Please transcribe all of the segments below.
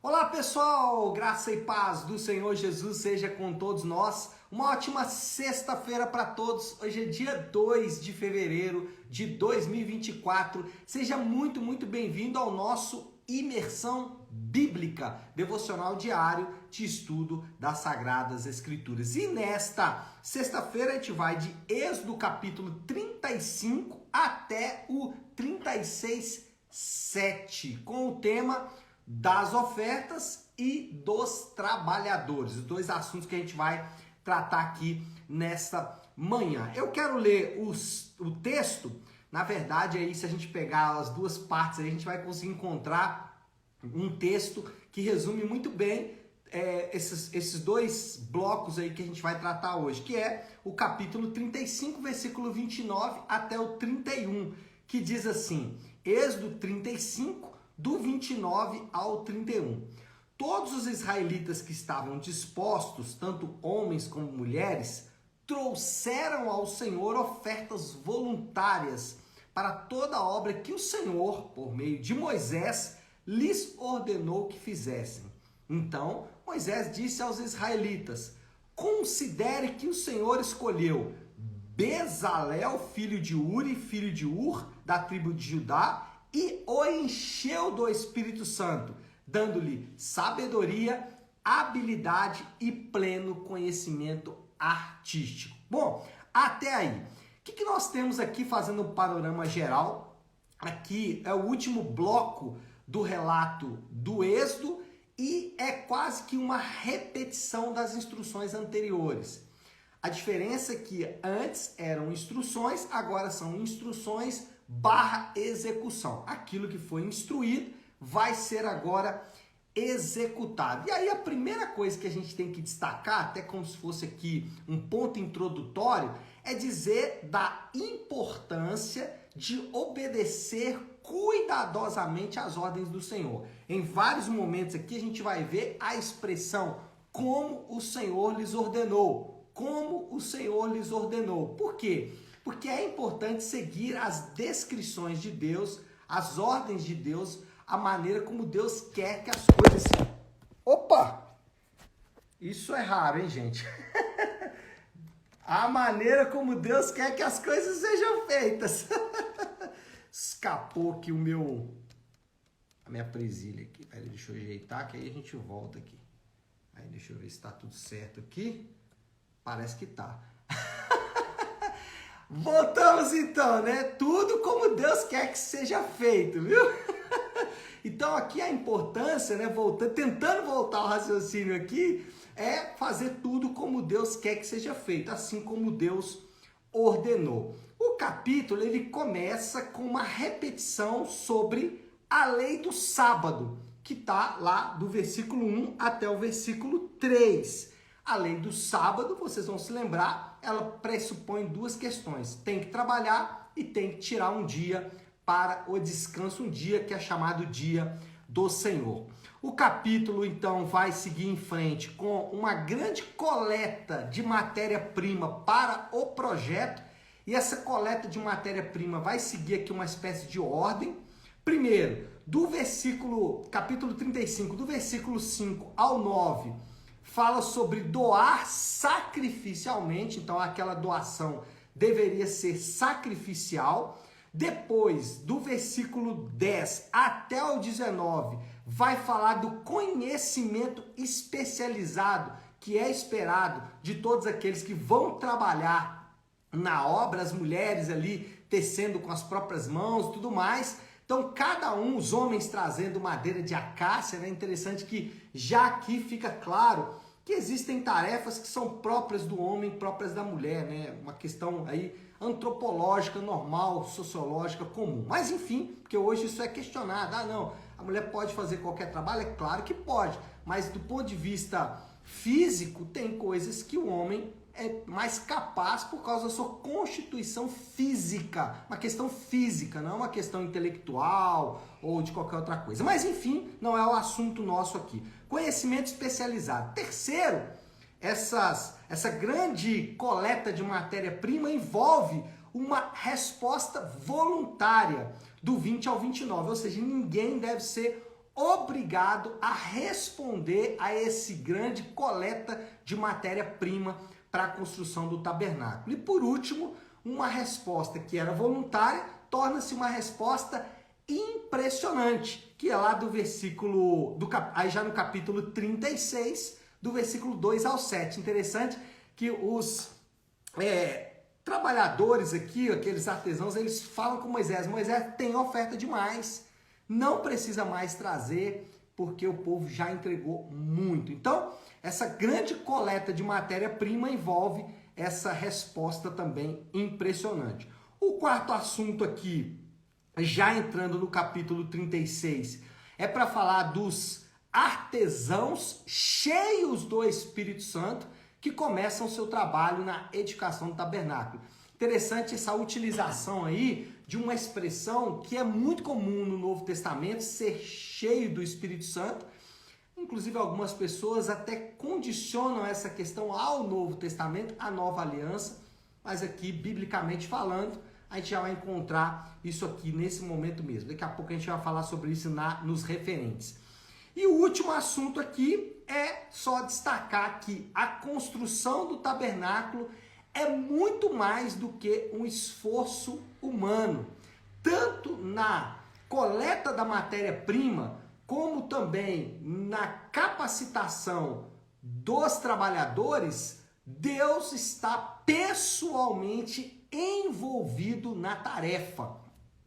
Olá pessoal, graça e paz do Senhor Jesus seja com todos nós. Uma ótima sexta-feira para todos. Hoje é dia 2 de fevereiro de 2024. Seja muito bem-vindo ao nosso Imersão Bíblica, devocional diário de estudo das Sagradas Escrituras. E nesta sexta-feira a gente vai de Êxodo capítulo 35 até o 36:7, com o tema das ofertas e dos trabalhadores, os dois assuntos que a gente vai tratar aqui nesta manhã. Eu quero ler o texto, na verdade, aí se a gente pegar as duas partes, aí a gente vai conseguir encontrar um texto que resume muito bem esses dois blocos aí que a gente vai tratar hoje, que é o capítulo 35, versículo 29 até o 31, que diz assim, Êxodo 35, do 29 ao 31. Todos os israelitas que estavam dispostos, tanto homens como mulheres, trouxeram ao Senhor ofertas voluntárias para toda a obra que o Senhor, por meio de Moisés, lhes ordenou que fizessem. Então, Moisés disse aos israelitas: considere que o Senhor escolheu Bezalel, filho de Uri, filho de Ur, da tribo de Judá, e o encheu do Espírito Santo, dando-lhe sabedoria, habilidade e pleno conhecimento artístico. Bom, até aí. O que nós temos aqui fazendo um panorama geral? Aqui é o último bloco do relato do Êxodo e é quase que uma repetição das instruções anteriores. A diferença é que antes eram instruções, agora são instruções / execução. Aquilo que foi instruído vai ser agora executado. E aí a primeira coisa que a gente tem que destacar, até como se fosse aqui um ponto introdutório, é dizer da importância de obedecer cuidadosamente às ordens do Senhor. Em vários momentos aqui a gente vai ver a expressão como o Senhor lhes ordenou. Como o Senhor lhes ordenou. Por quê? Porque é importante seguir as descrições de Deus, as ordens de Deus, a maneira como Deus quer que as coisas... Opa! Isso é raro, hein, gente? A maneira como Deus quer que as coisas sejam feitas. Escapou aqui a minha presilha aqui. Peraí, deixa eu ajeitar, que aí a gente volta aqui. Aí deixa eu ver se está tudo certo aqui. Parece que tá. Voltamos então, né? Tudo como Deus quer que seja feito, viu? Então aqui a importância, né? Tentando voltar ao raciocínio aqui, é fazer tudo como Deus quer que seja feito, assim como Deus ordenou. O capítulo ele começa com uma repetição sobre a lei do sábado, que está lá do versículo 1 até o versículo 3. A lei do sábado, vocês vão se lembrar, ela pressupõe duas questões. Tem que trabalhar e tem que tirar um dia para o descanso, um dia que é chamado Dia do Senhor. O capítulo, então, vai seguir em frente com uma grande coleta de matéria-prima para o projeto. E essa coleta de matéria-prima vai seguir aqui uma espécie de ordem. Primeiro, capítulo 35, do versículo 5 ao 9, fala sobre doar sacrificialmente, então aquela doação deveria ser sacrificial. Depois, do versículo 10 até o 19, vai falar do conhecimento especializado que é esperado de todos aqueles que vão trabalhar na obra, as mulheres ali tecendo com as próprias mãos, tudo mais. Então, cada um, os homens trazendo madeira de acácia, né? Interessante que já aqui fica claro que existem tarefas que são próprias do homem, próprias da mulher, né? Uma questão aí antropológica, normal, sociológica, comum. Mas enfim, porque hoje isso é questionado. Ah, não, a mulher pode fazer qualquer trabalho? É claro que pode, mas do ponto de vista físico, tem coisas que o homem é mais capaz por causa da sua constituição física, uma questão física, não é uma questão intelectual ou de qualquer outra coisa. Mas enfim, não é o assunto nosso aqui. Conhecimento especializado. Terceiro, essa grande coleta de matéria-prima envolve uma resposta voluntária do 20 ao 29, ou seja, ninguém deve ser obrigado a responder a esse grande coleta de matéria-prima para a construção do tabernáculo. E por último, uma resposta que era voluntária torna-se uma resposta impressionante, que é lá do versículo, aí já no capítulo 36, do versículo 2 ao 7. Interessante que os trabalhadores aqui, aqueles artesãos, eles falam com Moisés: Moisés, tem oferta demais, não precisa mais trazer, porque o povo já entregou muito. Então, essa grande coleta de matéria-prima envolve essa resposta também impressionante. O quarto assunto aqui, já entrando no capítulo 36, é para falar dos artesãos cheios do Espírito Santo que começam o seu trabalho na edificação do tabernáculo. Interessante essa utilização aí de uma expressão que é muito comum no Novo Testamento, ser cheio do Espírito Santo. Inclusive algumas pessoas até condicionam essa questão ao Novo Testamento, à Nova Aliança, mas aqui, biblicamente falando, a gente já vai encontrar isso aqui nesse momento mesmo. Daqui a pouco a gente vai falar sobre isso nos referentes. E o último assunto aqui é só destacar que a construção do tabernáculo é muito mais do que um esforço humano. Tanto na coleta da matéria-prima, como também na capacitação dos trabalhadores, Deus está pessoalmente envolvido na tarefa.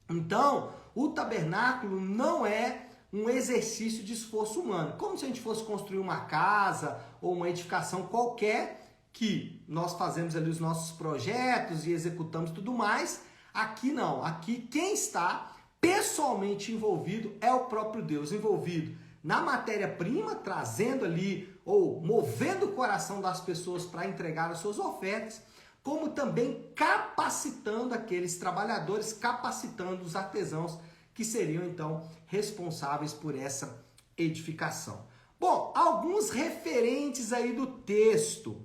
Então, o tabernáculo não é um exercício de esforço humano, como se a gente fosse construir uma casa ou uma edificação qualquer, que nós fazemos ali os nossos projetos e executamos tudo mais. Aqui não, aqui quem está pessoalmente envolvido é o próprio Deus, envolvido na matéria-prima, trazendo ali ou movendo o coração das pessoas para entregar as suas ofertas, como também capacitando aqueles trabalhadores, capacitando os artesãos que seriam então responsáveis por essa edificação. Bom, alguns referentes aí do texto.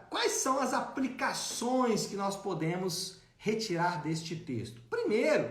Quais são as aplicações que nós podemos retirar deste texto? Primeiro,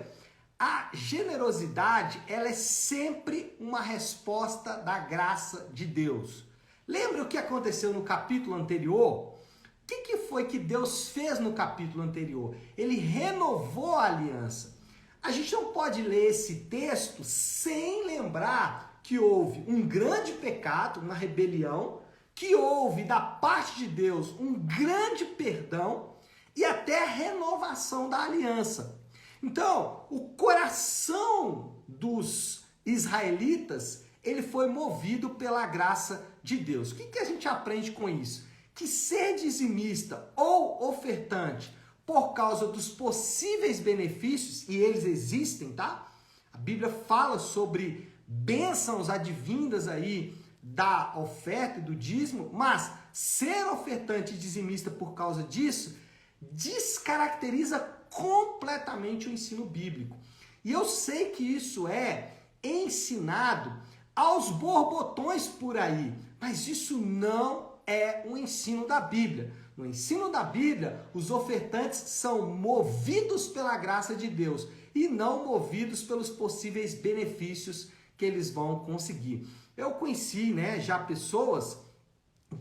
a generosidade, ela é sempre uma resposta da graça de Deus. Lembra o que aconteceu no capítulo anterior? O que foi que Deus fez no capítulo anterior? Ele renovou a aliança. A gente não pode ler esse texto sem lembrar que houve um grande pecado, uma rebelião, que houve da parte de Deus um grande perdão e até a renovação da aliança. Então, o coração dos israelitas, ele foi movido pela graça de Deus. O que a gente aprende com isso? Que ser dizimista ou ofertante por causa dos possíveis benefícios, e eles existem, tá? A Bíblia fala sobre bênçãos advindas aí da oferta e do dízimo, mas ser ofertante e dizimista por causa disso descaracteriza completamente o ensino bíblico. E eu sei que isso é ensinado aos borbotões por aí, mas isso não é um ensino da Bíblia. No ensino da Bíblia, os ofertantes são movidos pela graça de Deus e não movidos pelos possíveis benefícios que eles vão conseguir. Eu conheci, já pessoas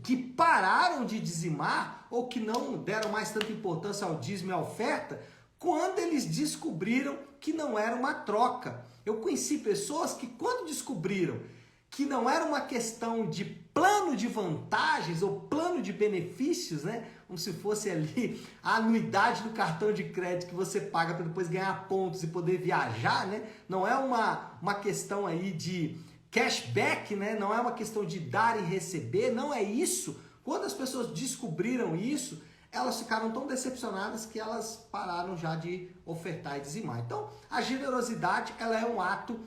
que pararam de dizimar ou que não deram mais tanta importância ao dízimo e à oferta quando eles descobriram que não era uma troca. Eu conheci pessoas que quando descobriram que não era uma questão de plano de vantagens ou plano de benefícios, como se fosse ali a anuidade do cartão de crédito que você paga para depois ganhar pontos e poder viajar, Não é uma questão aí de cashback, Não é uma questão de dar e receber, não é isso. Quando as pessoas descobriram isso, elas ficaram tão decepcionadas que elas pararam já de ofertar e dizimar. Então, a generosidade, ela é um ato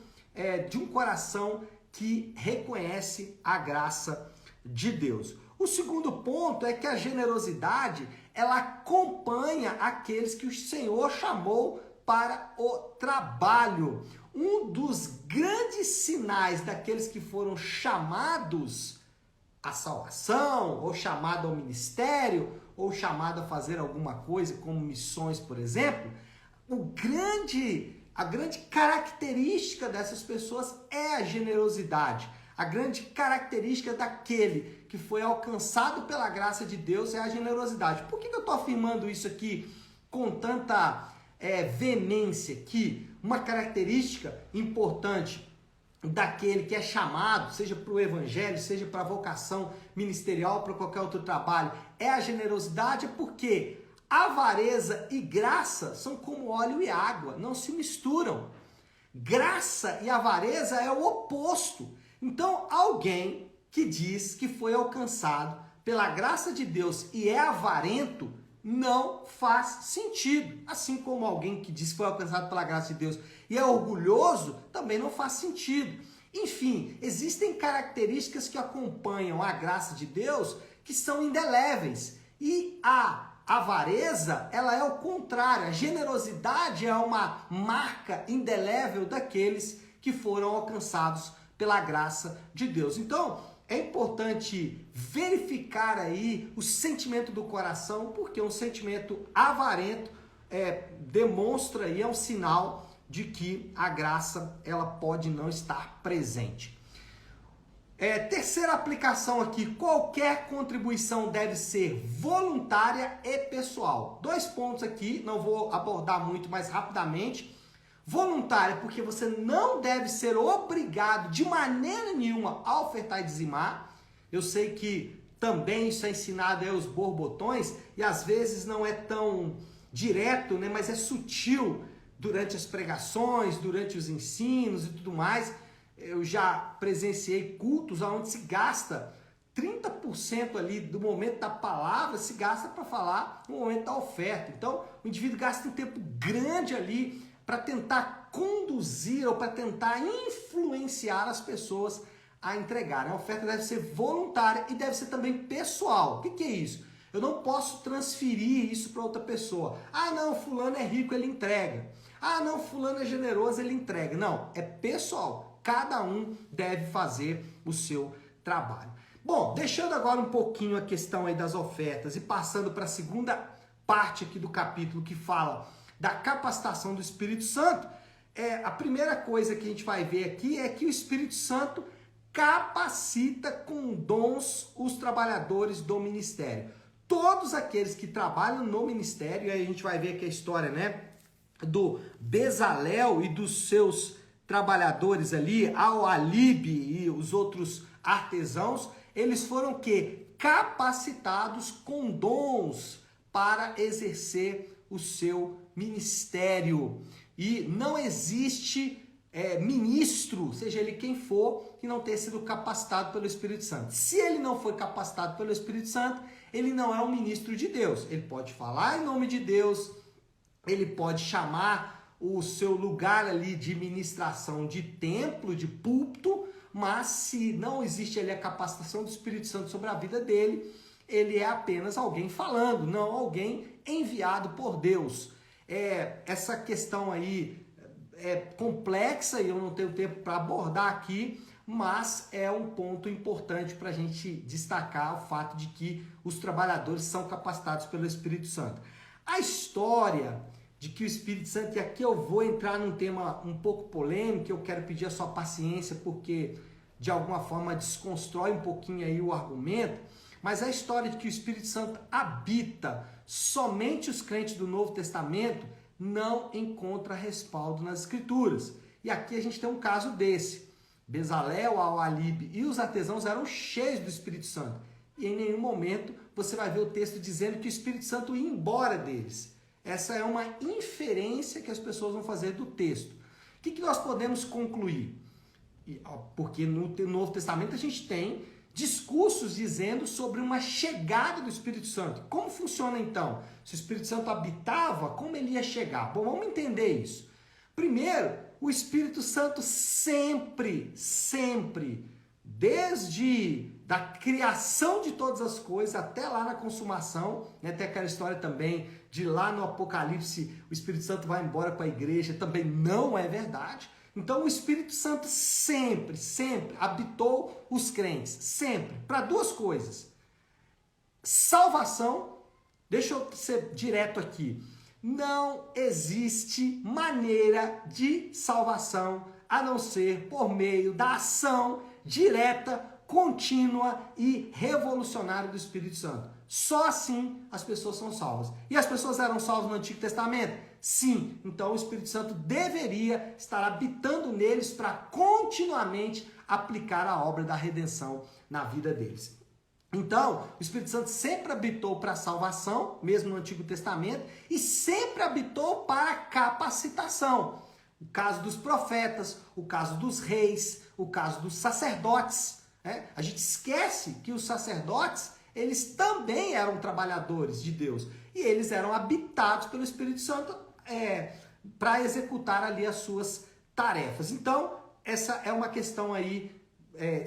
de um coração que reconhece a graça de Deus. O segundo ponto é que a generosidade, ela acompanha aqueles que o Senhor chamou para o trabalho. Um dos grandes sinais daqueles que foram chamados à salvação, ou chamado ao ministério, ou chamado a fazer alguma coisa, como missões, por exemplo, a grande característica dessas pessoas é a generosidade. A grande característica daquele que foi alcançado pela graça de Deus é a generosidade. Por que eu estou afirmando isso aqui com tanta veemência? Que uma característica importante daquele que é chamado, seja para o evangelho, seja para a vocação ministerial, para qualquer outro trabalho, é a generosidade, porque avareza e graça são como óleo e água, não se misturam. Graça e avareza é o oposto. Então, alguém que diz que foi alcançado pela graça de Deus e é avarento, não faz sentido. Assim como alguém que diz que foi alcançado pela graça de Deus e é orgulhoso, também não faz sentido. Enfim, existem características que acompanham a graça de Deus que são indeléveis. E a avareza, ela é o contrário. A generosidade é uma marca indelével daqueles que foram alcançados pela graça de Deus. Então, é importante verificar aí o sentimento do coração, porque um sentimento avarento demonstra e é um sinal de que a graça ela pode não estar presente. Terceira aplicação aqui, qualquer contribuição deve ser voluntária e pessoal. 2 pontos aqui, não vou abordar muito, mas rapidamente. Voluntária, porque você não deve ser obrigado de maneira nenhuma a ofertar e dizimar. Eu sei que também isso é ensinado aos borbotões e às vezes não é tão direto, né, mas é sutil durante as pregações, durante os ensinos e tudo mais. Eu já presenciei cultos onde se gasta 30% ali do momento da palavra, se gasta para falar no momento da oferta. Então, o indivíduo gasta um tempo grande ali para tentar conduzir ou para tentar influenciar as pessoas a entregarem. A oferta deve ser voluntária e deve ser também pessoal. O que é isso? Eu não posso transferir isso para outra pessoa. Ah, não, fulano é rico, ele entrega. Ah, não, fulano é generoso, ele entrega. Não, é pessoal. Cada um deve fazer o seu trabalho. Bom, deixando agora um pouquinho a questão aí das ofertas e passando para a segunda parte aqui do capítulo que fala da capacitação do Espírito Santo, a primeira coisa que a gente vai ver aqui é que o Espírito Santo capacita com dons os trabalhadores do ministério. Todos aqueles que trabalham no ministério, e aí a gente vai ver aqui a história, né, do Bezalel e dos seus trabalhadores ali, ao Alibe e os outros artesãos, eles foram capacitados com dons para exercer o seu ministério. E não existe ministro, seja ele quem for, que não tenha sido capacitado pelo Espírito Santo. Se ele não foi capacitado pelo Espírito Santo, ele não é um ministro de Deus. Ele pode falar em nome de Deus, ele pode chamar o seu lugar ali de ministração de templo, de púlpito, mas se não existe ali a capacitação do Espírito Santo sobre a vida dele, ele é apenas alguém falando, não alguém enviado por Deus. Essa questão aí é complexa e eu não tenho tempo para abordar aqui, mas é um ponto importante para a gente destacar o fato de que os trabalhadores são capacitados pelo Espírito Santo. A história de que o Espírito Santo, e aqui eu vou entrar num tema um pouco polêmico, eu quero pedir a sua paciência porque de alguma forma desconstrói um pouquinho aí o argumento, mas a história de que o Espírito Santo habita somente os crentes do Novo Testamento não encontra respaldo nas Escrituras. E aqui a gente tem um caso desse. Bezalel, Alibe e os artesãos eram cheios do Espírito Santo. E em nenhum momento você vai ver o texto dizendo que o Espírito Santo ia embora deles. Essa é uma inferência que as pessoas vão fazer do texto. O que nós podemos concluir? Porque no Novo Testamento a gente tem discursos dizendo sobre uma chegada do Espírito Santo. Como funciona então? Se o Espírito Santo habitava, como ele ia chegar? Bom, vamos entender isso. Primeiro, o Espírito Santo sempre, desde da criação de todas as coisas até lá na consumação, né? Tem aquela história também de lá no Apocalipse, o Espírito Santo vai embora com a igreja, também não é verdade. Então o Espírito Santo sempre habitou os crentes, sempre, para 2 coisas. Salvação, deixa eu ser direto aqui. não existe maneira de salvação a não ser por meio da ação direta, contínua e revolucionária do Espírito Santo. Só assim as pessoas são salvas. E as pessoas eram salvas no Antigo Testamento? Sim. Então o Espírito Santo deveria estar habitando neles para continuamente aplicar a obra da redenção na vida deles. Então, o Espírito Santo sempre habitou para a salvação, mesmo no Antigo Testamento, e sempre habitou para a capacitação. O caso dos profetas, o caso dos reis, o caso dos sacerdotes. Né? A gente esquece que os sacerdotes, eles também eram trabalhadores de Deus. E eles eram habitados pelo Espírito Santo para executar ali as suas tarefas. Então, essa é uma questão aí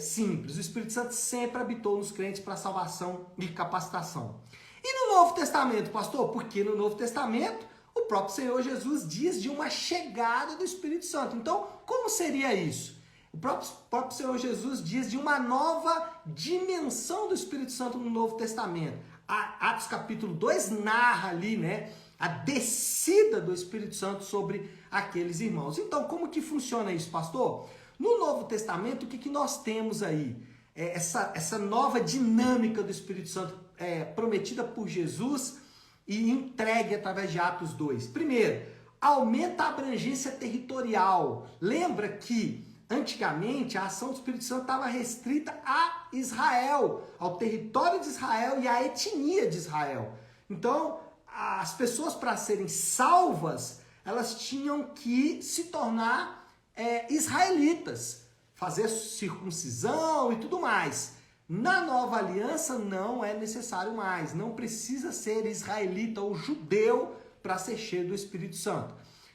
simples. O Espírito Santo sempre habitou nos crentes para salvação e capacitação. E no Novo Testamento, pastor? Porque no Novo Testamento o próprio Senhor Jesus diz de uma chegada do Espírito Santo. Então, como seria isso? O próprio Senhor Jesus diz de uma nova dimensão do Espírito Santo no Novo Testamento. Atos capítulo 2 narra ali, né, a descida do Espírito Santo sobre aqueles irmãos. Então, como que funciona isso, pastor? No Novo Testamento, o que nós temos aí? Essa nova dinâmica do Espírito Santo prometida por Jesus e entregue através de Atos 2. Primeiro, aumenta a abrangência territorial. Lembra que antigamente a ação do Espírito Santo estava restrita a Israel, ao território de Israel e à etnia de Israel. Então, as pessoas, para serem salvas, elas tinham que se tornar israelitas, fazer circuncisão e tudo mais. Na nova aliança não é necessário mais, não precisa ser israelita ou judeu para ser cheio do Espírito Santo.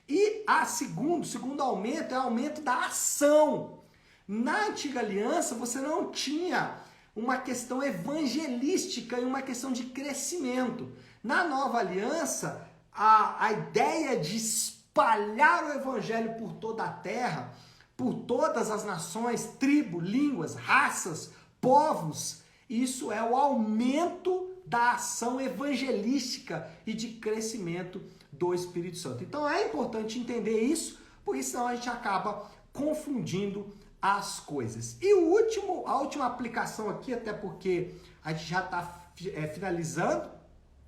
E o segundo aumento é o aumento da ação. Na antiga aliança você não tinha uma questão evangelística e uma questão de crescimento. Na nova aliança, a ideia de espalhar o evangelho por toda a terra, por todas as nações, tribos, línguas, raças, povos, isso é o aumento da ação evangelística e de crescimento do Espírito Santo. Então é importante entender isso, porque senão a gente acaba confundindo as coisas. E a última aplicação aqui, até porque a gente já está finalizando,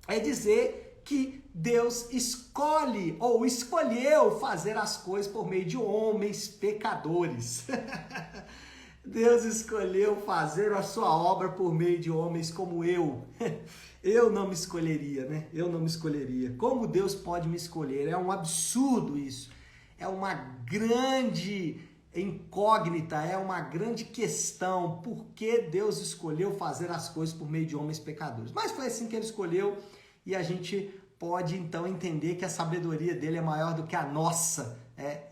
é dizer que Deus escolhe ou escolheu fazer as coisas por meio de homens pecadores. Deus escolheu fazer a sua obra por meio de homens como eu. Eu não me escolheria, né? Eu não me escolheria. Como Deus pode me escolher? É um absurdo isso. É uma grande incógnita, é uma grande questão. Por que Deus escolheu fazer as coisas por meio de homens pecadores? Mas foi assim que Ele escolheu e a gente pode então entender que a sabedoria dele é maior do que a nossa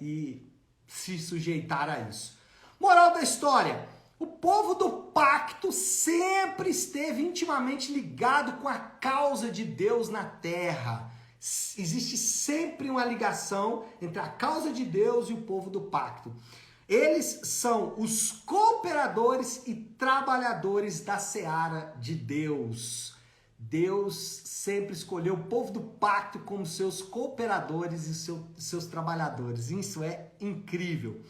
e se sujeitar a isso. Moral da história: o povo do pacto sempre esteve intimamente ligado com a causa de Deus na terra. Existe sempre uma ligação entre a causa de Deus e o povo do pacto. Eles são os cooperadores e trabalhadores da seara de Deus. Deus sempre escolheu o povo do pacto como seus cooperadores e seus trabalhadores. Isso é incrível.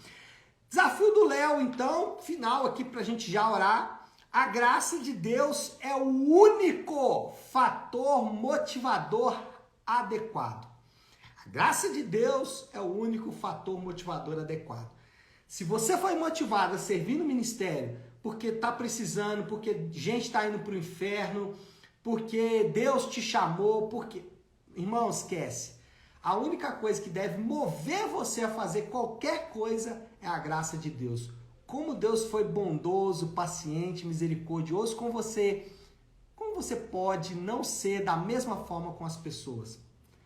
Desafio do Léo, então, final aqui para a gente já orar. A graça de Deus é o único fator motivador adequado. A graça de Deus é o único fator motivador adequado. Se você foi motivado a servir no ministério porque está precisando, porque gente está indo para o inferno, porque Deus te chamou, porque... Irmão, esquece. A única coisa que deve mover você a fazer qualquer coisa é a graça de Deus. Como Deus foi bondoso, paciente, misericordioso com você, como você pode não ser da mesma forma com as pessoas?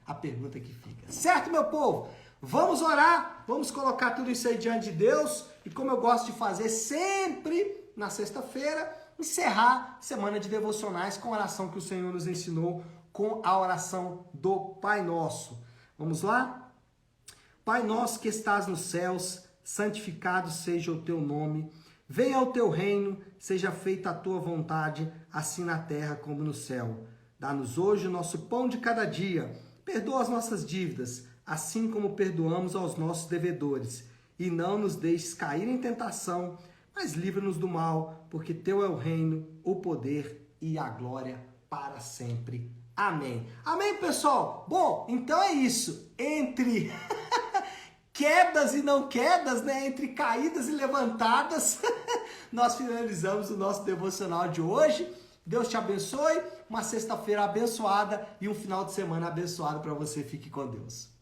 A pergunta que fica. Certo, meu povo? Vamos orar, vamos colocar tudo isso aí diante de Deus e, como eu gosto de fazer sempre na sexta-feira, encerrar a semana de devocionais com a oração que o Senhor nos ensinou, com a oração do Pai Nosso. Vamos lá? Pai nosso que estás nos céus, santificado seja o teu nome. Venha o teu reino, seja feita a tua vontade, assim na terra como no céu. Dá-nos hoje o nosso pão de cada dia. perdoa as nossas dívidas, assim como perdoamos aos nossos devedores. E não nos deixes cair em tentação, mas livra-nos do mal, porque teu é o reino, o poder e a glória para sempre. Amém. Amém, pessoal? Bom, então é isso. Entre quedas e não quedas, né? Entre caídas e levantadas, nós finalizamos o nosso devocional de hoje. Deus te abençoe, uma sexta-feira abençoada e um final de semana abençoado para você. Fique com Deus.